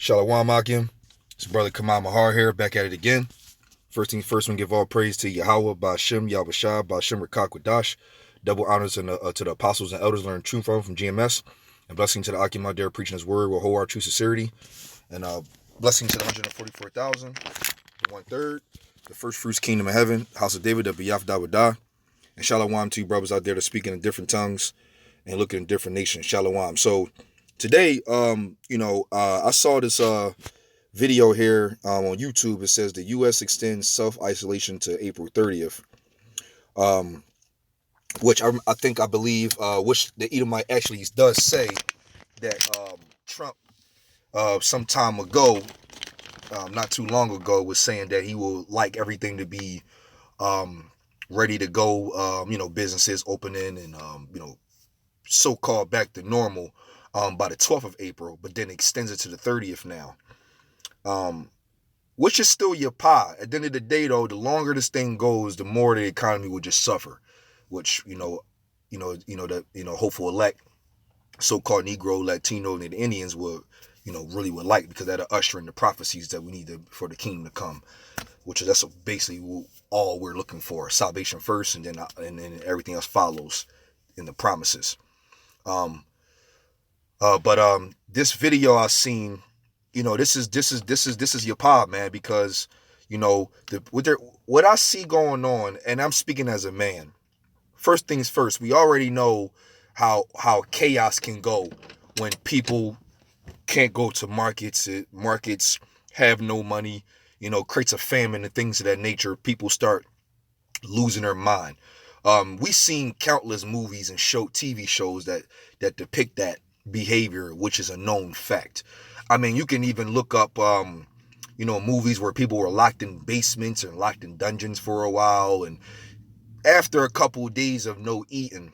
Shalom Akim. It's brother Kamal Mahar here, back at it again. First things first, we give all praise to Yahawah, Bahasham, Yahawashi, Bahasham, qadash. Double honors to the apostles and elders learning truth from GMS. And blessing to the Akim out there preaching his word with whole true sincerity. And blessing to the 144,000, the 1/3, the first fruits kingdom of heaven, house of David, the B'yaf Dawadah. And shalom to you brothers out there that speaking in different tongues and looking in different nations. Shalom. So today, I saw this video here on YouTube. It says the U.S. extends self-isolation to April 30th, which I believe, which the Edomite actually does say that Trump, some time ago, not too long ago, was saying that he will like everything to be ready to go, businesses opening and, so-called back to normal by the 12th of April, but then extends it to the 30th now. Which is still your pie. At the end of the day, though, the longer this thing goes, the more the economy will just suffer. Which hopeful elect, so-called Negro, Latino, and the Indians really would like, because that'll usher in the prophecies that we need for the kingdom to come. That's basically all we're looking for: salvation first, and then everything else follows in the promises. But this video I seen. This is your pod, man, because what I see going on, and I'm speaking as a man. First things first, we already know how chaos can go when people can't go to markets. Markets have no money, creates a famine and things of that nature. People start losing their mind. We've seen countless movies and TV shows that depict that behavior, which is a known fact. I mean, you can even look up, movies where people were locked in basements and locked in dungeons for a while. And after a couple of days of no eating,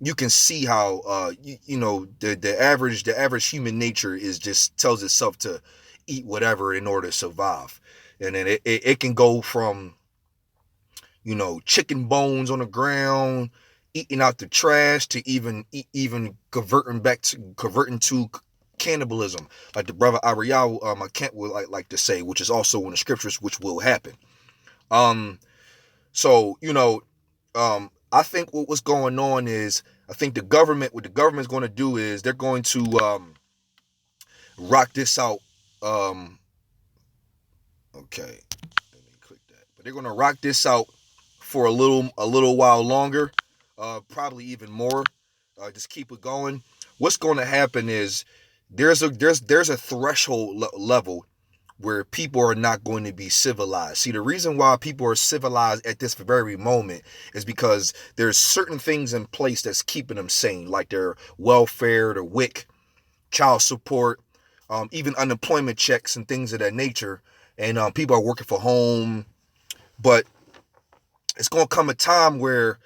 you can see how, the average human nature just tells itself to eat whatever in order to survive. And then it can go from, chicken bones on the ground, eating out the trash, to even converting to cannibalism, like the brother Ariel, I can't like to say, which is also in the scriptures, which will happen. I think what's going on is, I think what the government's going to do is they're going to rock this out. Okay, let me click that. But they're going to rock this out for a little while longer, probably even more. Just keep it going. What's going to happen is, there's a threshold level where people are not going to be civilized. See, the reason why people are civilized at this very moment is because there's certain things in place that's keeping them sane, like their welfare, their WIC, child support, even unemployment checks and things of that nature. And people are working from home, but it's going to come a time where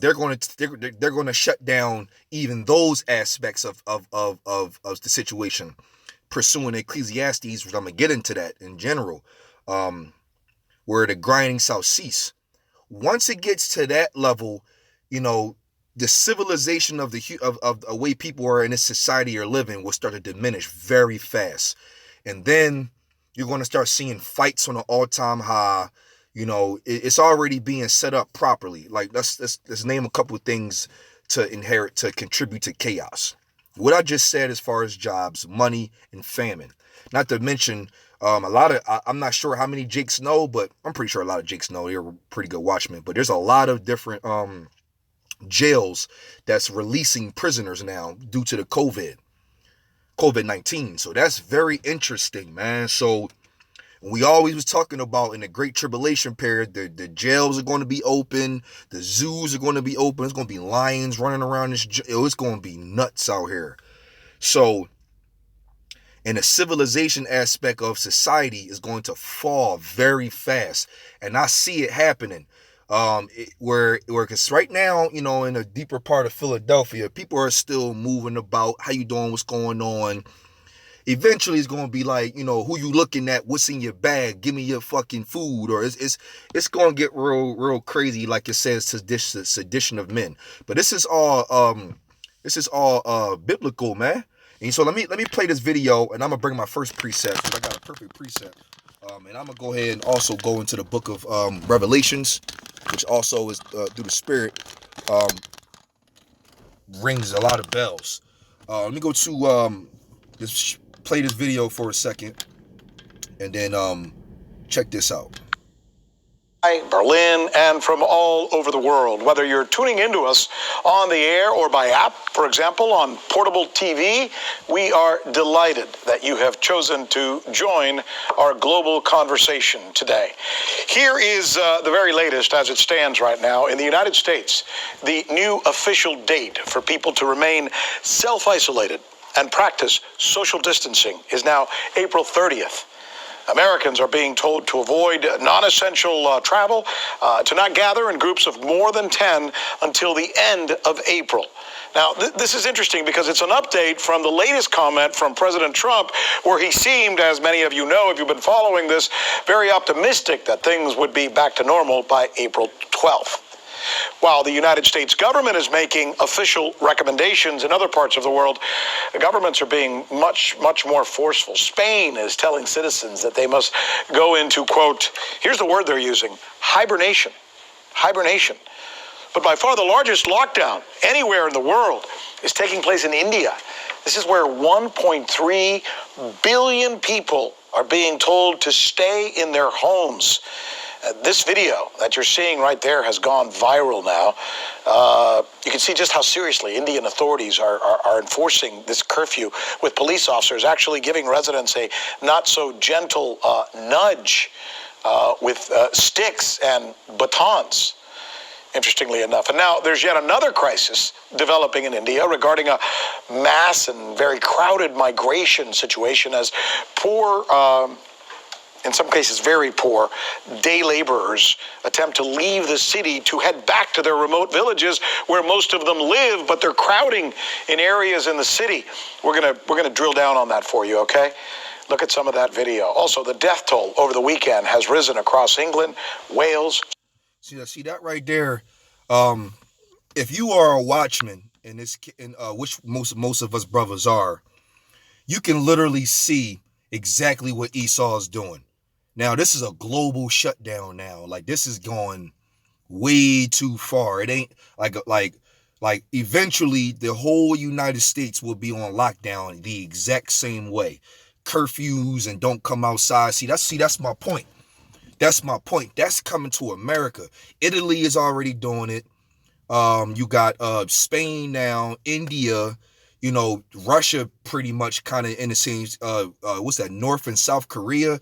they're going to shut down even those aspects of the situation, pursuing Ecclesiastes, which I'm gonna get into that in general, where the grinding shall cease. Once it gets to that level, the civilization of the way people are in this society are living will start to diminish very fast, and then you're going to start seeing fights on an all-time high. It's already being set up properly. Like, let's name a couple of things to contribute to chaos. What I just said as far as jobs, money, and famine. Not to mention I'm not sure how many Jakes know, but I'm pretty sure a lot of Jakes know. They're pretty good watchmen. But there's a lot of different jails that's releasing prisoners now due to the COVID-19. So that's very interesting, man. So we always was talking about, in the Great Tribulation period, the jails are going to be open, the zoos are going to be open, it's going to be lions running around it's going to be nuts out here. So, and the civilization aspect of society is going to fall very fast, and I see it happening. Because right now, in a deeper part of Philadelphia, people are still moving about. How you doing? What's going on? Eventually, it's going to be like, who you looking at? What's in your bag? Give me your fucking food. Or it's going to get real crazy, like it says, sedition of men. But this is all biblical, man. And so let me play this video, and I'm gonna bring my first preset because I got a perfect preset. And I'm gonna go ahead and also go into the book of Revelations, which also is through the Spirit, um, rings a lot of bells. Let me go to just play this video for a second, and then check this out. Berlin, and from all over the world. Whether you're tuning into us on the air or by app, for example, on portable TV, we are delighted that you have chosen to join our global conversation today. Here is the very latest as it stands right now. In the United States, the new official date for people to remain self-isolated and practice social distancing is now April 30th. Americans are being told to avoid non-essential travel, to not gather in groups of more than 10 until the end of April. Now, this is interesting because it's an update from the latest comment from President Trump, where he seemed, as many of you know if you've been following this, very optimistic that things would be back to normal by April 12th. While the United States government is making official recommendations in other parts of the world, the governments are being much more forceful. Spain is telling citizens that they must go into, quote, here's the word they're using, hibernation. Hibernation. But by far the largest lockdown anywhere in the world is taking place in India. This is where 1.3 billion people are being told to stay in their homes. This video that you're seeing right there has gone viral now. You can see just how seriously Indian authorities are enforcing this curfew, with police officers actually giving residents a not-so-gentle nudge with sticks and batons, interestingly enough. And now there's yet another crisis developing in India regarding a mass and very crowded migration situation as poor in some cases very poor, day laborers attempt to leave the city to head back to their remote villages where most of them live, but they're crowding in areas in the city. We're gonna drill down on that for you, okay? Look at some of that video. Also, the death toll over the weekend has risen across England, Wales. See that right there. If you are a watchman, which most of us brothers are, you can literally see exactly what Esau is doing. Now, this is a global shutdown now. Like, this is going way too far. It ain't like eventually the whole United States will be on lockdown the exact same way. Curfews and don't come outside. That's my point. That's my point. That's coming to America. Italy is already doing it. You got Spain now, India, Russia pretty much kind of in the same, what's that, North and South Korea?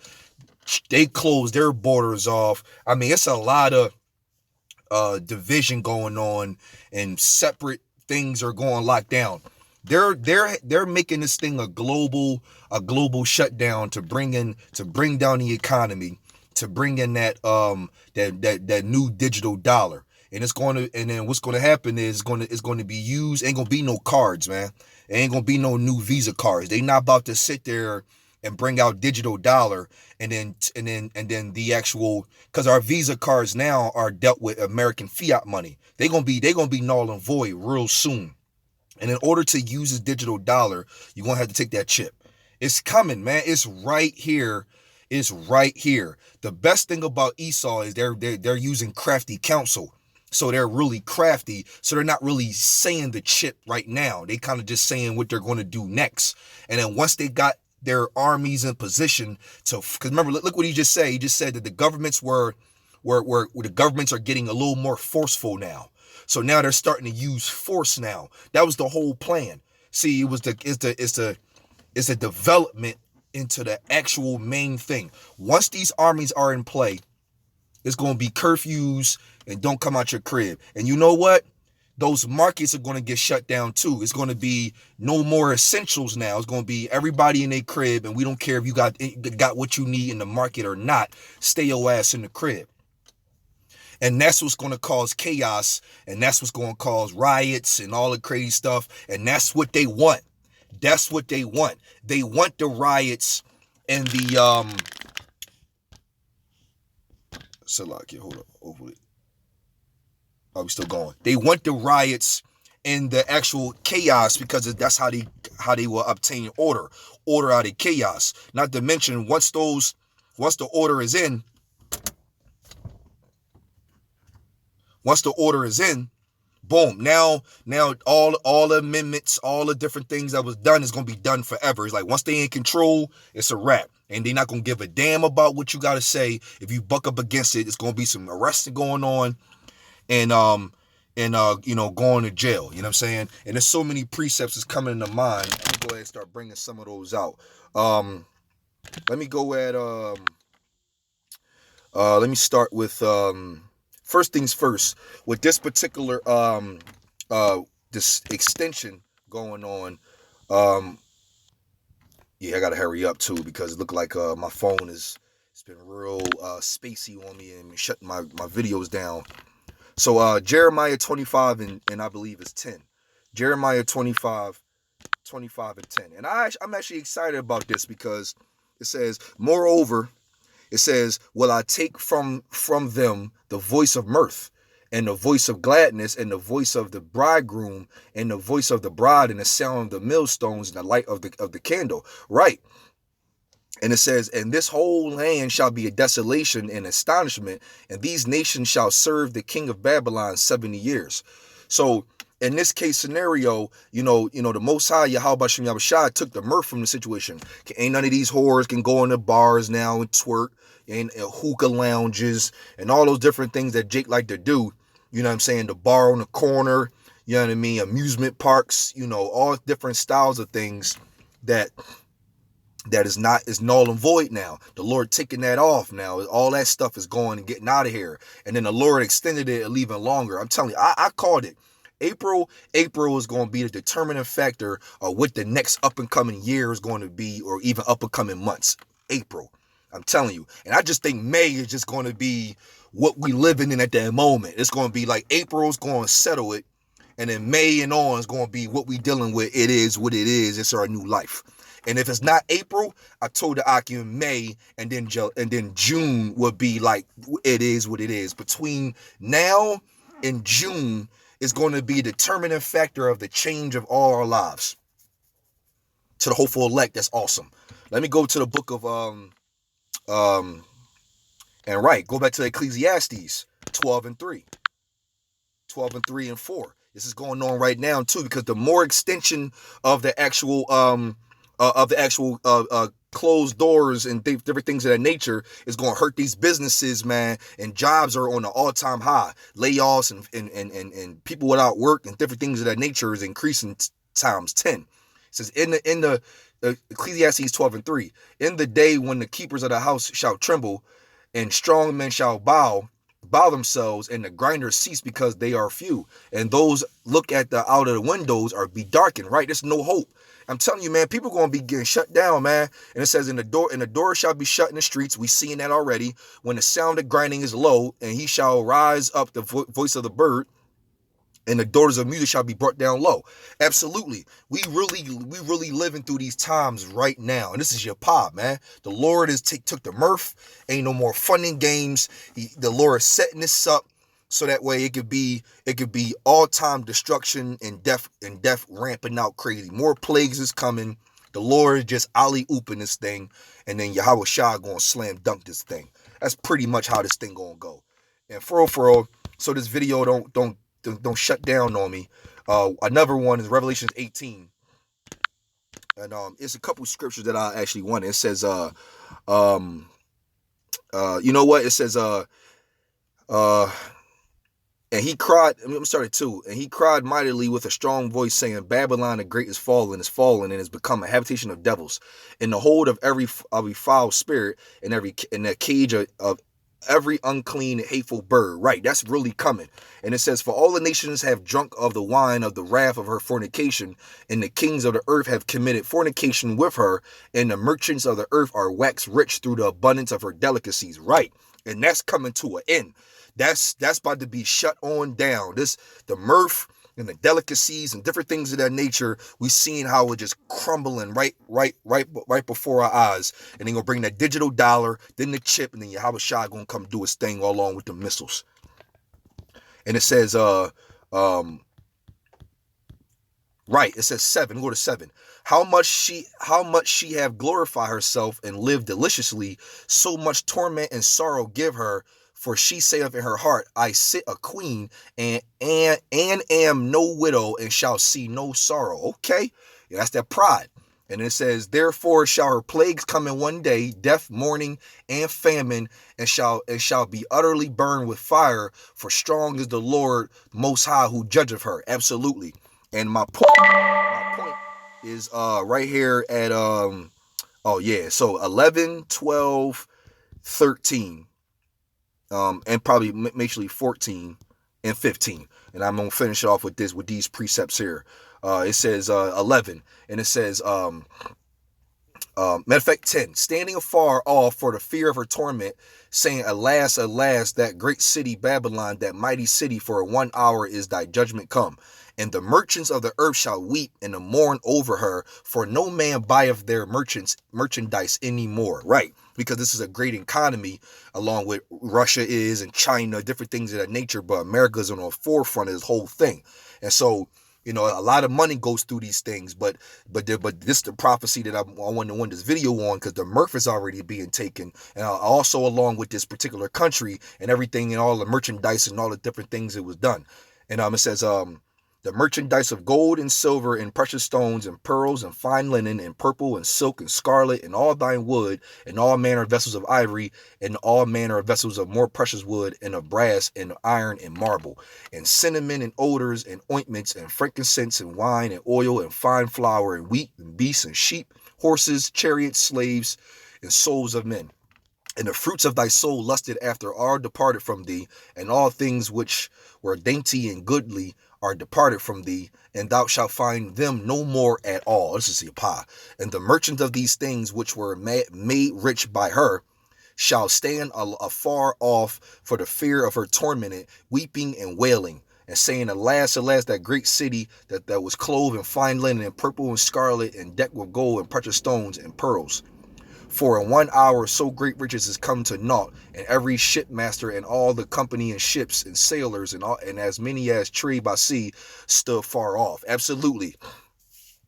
They closed their borders off. I mean, it's a lot of division going on, and separate things are going locked down. They're making this thing a global shutdown to bring down the economy, to bring in that new digital dollar. And then what's gonna happen is it's gonna be used. Ain't gonna be no cards, man. Ain't gonna be no new Visa cards. They not about to sit there and bring out digital dollar and then the actual, because our Visa cards now are dealt with American fiat money. They gonna be null and void real soon. And in order to use this digital dollar, you're gonna have to take that chip. It's coming, man. It's right here. It's right here. The best thing about Esau is they're using crafty counsel. So they're really crafty. So they're not really saying the chip right now. They kind of just saying what they're going to do next. And then once they got their armies in position to, because remember, look what he just said. He just said that the governments the governments are getting a little more forceful now. So now they're starting to use force now. That was the whole plan. See, it's the development into the actual main thing. Once these armies are in play, it's going to be curfews and don't come out your crib. And you know what? Those markets are going to get shut down too. It's going to be no more essentials now. It's going to be everybody in their crib, and we don't care if you got what you need in the market or not. Stay your ass in the crib. And that's what's going to cause chaos, and that's what's going to cause riots and all the crazy stuff. And that's what they want. That's what they want. They want the riots and the Salaki, hold up. Hopefully. Are we still going? They want the riots in the actual chaos, because that's how they will obtain order out of chaos. Not to mention, once the order is in, boom, now all the amendments, all the different things that was done is going to be done forever. It's like once they in control, it's a wrap, and they're not going to give a damn about what you got to say. If you buck up against it, it's going to be some arresting going on, and going to jail. You know what I'm saying? And there's so many precepts that's coming into mind. I'm gonna go ahead and start bringing some of those out. Let me go at let me start with first things first. With this particular this extension going on, yeah, I gotta hurry up too, because it looked like my phone it's been real spacey on me and shutting my videos down. So Jeremiah 25 and I believe it's 10. Jeremiah 25 and 10. And I'm actually excited about this, because it says, moreover, it says, will I take from them the voice of mirth, and the voice of gladness, and the voice of the bridegroom, and the voice of the bride, and the sound of the millstones, and the light of the candle. Right. And it says, and this whole land shall be a desolation and astonishment, and these nations shall serve the king of Babylon 70 years. So in this case scenario, the Most High, Yahawashi, took the mirth from the situation. Ain't none of these whores can go in the bars now and twerk, and hookah lounges, and all those different things that Jake like to do. You know what I'm saying? The bar on the corner, you know what I mean? Amusement parks, all different styles of things that is null and void now. The Lord taking that off now. All that stuff is going and getting out of here. And then the Lord extended it even longer. I'm telling you, I called it. April is going to be the determining factor of what the next up and coming year is going to be, or even up and coming months. April. I'm telling you. And I just think May is just going to be what we living in at that moment. It's going to be like April's going to settle it. And then May and on is going to be what we dealing with. It is what it is. It's our new life. And if it's not April, I told the Aki in May, and then June would be like, it is what it is. Between now and June is going to be a determining factor of the change of all our lives. To the hopeful elect, that's awesome. Let me go to the book of go back to Ecclesiastes 12 and 3. 12 and 3 and 4. This is going on right now too, because the more extension of the actual closed doors and different things of that nature is going to hurt these businesses, man. And jobs are on an all-time high. Layoffs and people without work and different things of that nature is increasing times 10. It says in the Ecclesiastes 12 and 3, in the day when the keepers of the house shall tremble, and strong men shall bow themselves, and the grinders cease because they are few, and those look at the out of the windows are be darkened. Right, there's no hope. I'm telling you, man, people going to be getting shut down, man. And it says, and the door shall be shut in the streets. We seeing that already. When the sound of grinding is low, and he shall rise up the voice of the bird, and the daughters of music shall be brought down low. Absolutely. We really living through these times right now. And this is your pop, man. The Lord has took the mirth. Ain't no more fun and games. The Lord is setting this up so that way it could be all-time destruction and death ramping out crazy. More plagues is coming. The Lord is just alley-ooping this thing, and then Yahawashi going to slam dunk this thing. That's pretty much how this thing going to go. And for real, so this video don't shut down on me. Another one is Revelation 18. And it's a couple scriptures that I actually wanted. It says you know what? It says and he cried, I'm starting too. And he cried mightily with a strong voice, saying, Babylon the great is fallen, and has become a habitation of devils, in the hold of every foul spirit, in the cage of every unclean, hateful bird. Right, that's really coming. And it says, for all the nations have drunk of the wine of the wrath of her fornication, and the kings of the earth have committed fornication with her, and the merchants of the earth are waxed rich through the abundance of her delicacies. Right, and that's coming to an end. That's about to be shut on down. The mirth and the delicacies and different things of that nature, we seeing how it just crumbling right before our eyes. And they're gonna bring that digital dollar, then the chip, and then Yahawashi gonna come do his thing along with the missiles. And it says, Right, it says 7. Go to 7. How much she have glorified herself and lived deliciously, so much torment and sorrow give her. For she saith in her heart, I sit a queen, and am no widow, and shall see no sorrow. Okay, yeah, that's that pride. And it says, therefore shall her plagues come in one day, death, mourning, and famine, and shall be utterly burned with fire. For strong is the Lord Most High who judgeth her. Absolutely. And my point is right here at oh yeah, so 11, 12, 13, and probably actually 14 and 15. And I'm gonna finish off with these precepts here. It says 11, and it says matter of fact, 10. Standing afar off for the fear of her torment, saying, alas, alas, that great city Babylon, that mighty city, for 1 hour is thy judgment come. And the merchants of the earth shall weep and mourn over her, for no man buyeth their merchandise anymore. Right. Because this is a great economy, along with Russia is and China, different things of that nature. But America's on the forefront of this whole thing. And so, a lot of money goes through these things, but this is the prophecy that I want to win this video on, because the mirth is already being taken, and also along with this particular country and everything and all the merchandise and all the different things it was done. And it says the merchandise of gold and silver and precious stones and pearls and fine linen and purple and silk and scarlet and all thine wood and all manner of vessels of ivory and all manner of vessels of more precious wood and of brass and iron and marble and cinnamon and odors and ointments and frankincense and wine and oil and fine flour and wheat and beasts and sheep, horses, chariots, slaves, and souls of men. And the fruits of thy soul lusted after are departed from thee, and all things which were dainty and goodly are departed from thee, and thou shalt find them no more at all. This is Yahawah. And the merchants of these things which were made rich by her shall stand afar off for the fear of her tormented, weeping and wailing, and saying, alas, alas, that great city that was clothed in fine linen and purple and scarlet and decked with gold and precious stones and pearls. For in 1 hour so great riches is come to naught, and every shipmaster and all the company and ships and sailors and as many as trade by sea stood far off. Absolutely.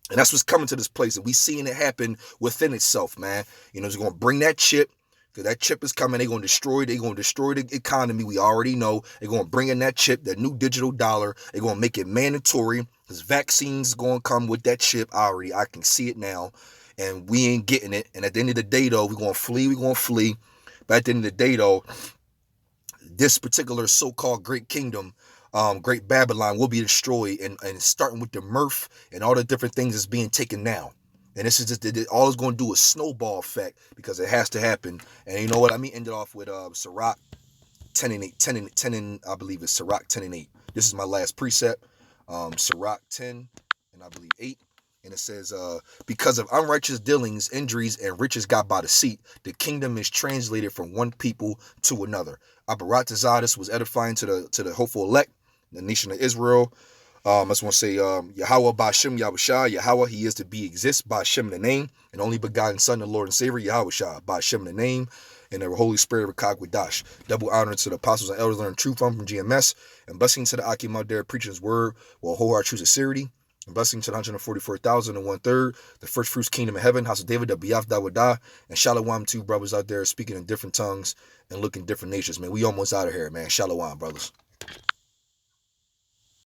And that's what's coming to this place, and we seeing it happen within itself, man. It's going to bring that chip, because that chip is coming. They're going to destroy the economy. We already know. They're going to bring in that chip, that new digital dollar. They're going to make it mandatory, because vaccines going to come with that chip. I can see it now. And we ain't getting it. And at the end of the day, though, we're going to flee. But at the end of the day, though, this particular so-called great kingdom, great Babylon, will be destroyed. And starting with the mirth and all the different things that's being taken now. And this is just, all it's going to do is snowball effect, because it has to happen. And you know what? Let me end it off with Sirach 10 and 8. 10 and I believe it's Sirach 10 and 8. This is my last precept. Sirach 10 and I believe 8. And it says, because of unrighteous dealings, injuries, and riches got by deceit, the kingdom is translated from one people to another. This was edifying to the hopeful elect, the nation of Israel. I just want to say, Yahawah, Bahasham, Yahawashi, Yahawah, he is to be exist, Bahasham, the name, and only begotten Son, the Lord and Savior, Yahawashi, Bahasham, the name, and the Holy Spirit of qadash. Double honor to the apostles and elders learning truth from GMS, and blessing to the Akim out there preaching his word with wholehearted true sincerity. And blessing to the 144,000 and 1/3, the first fruits kingdom of heaven, house of David, the Biaf Dawadah, and Shalom, two brothers out there speaking in different tongues and looking different nations, man. We almost out of here, man. Shalom, brothers.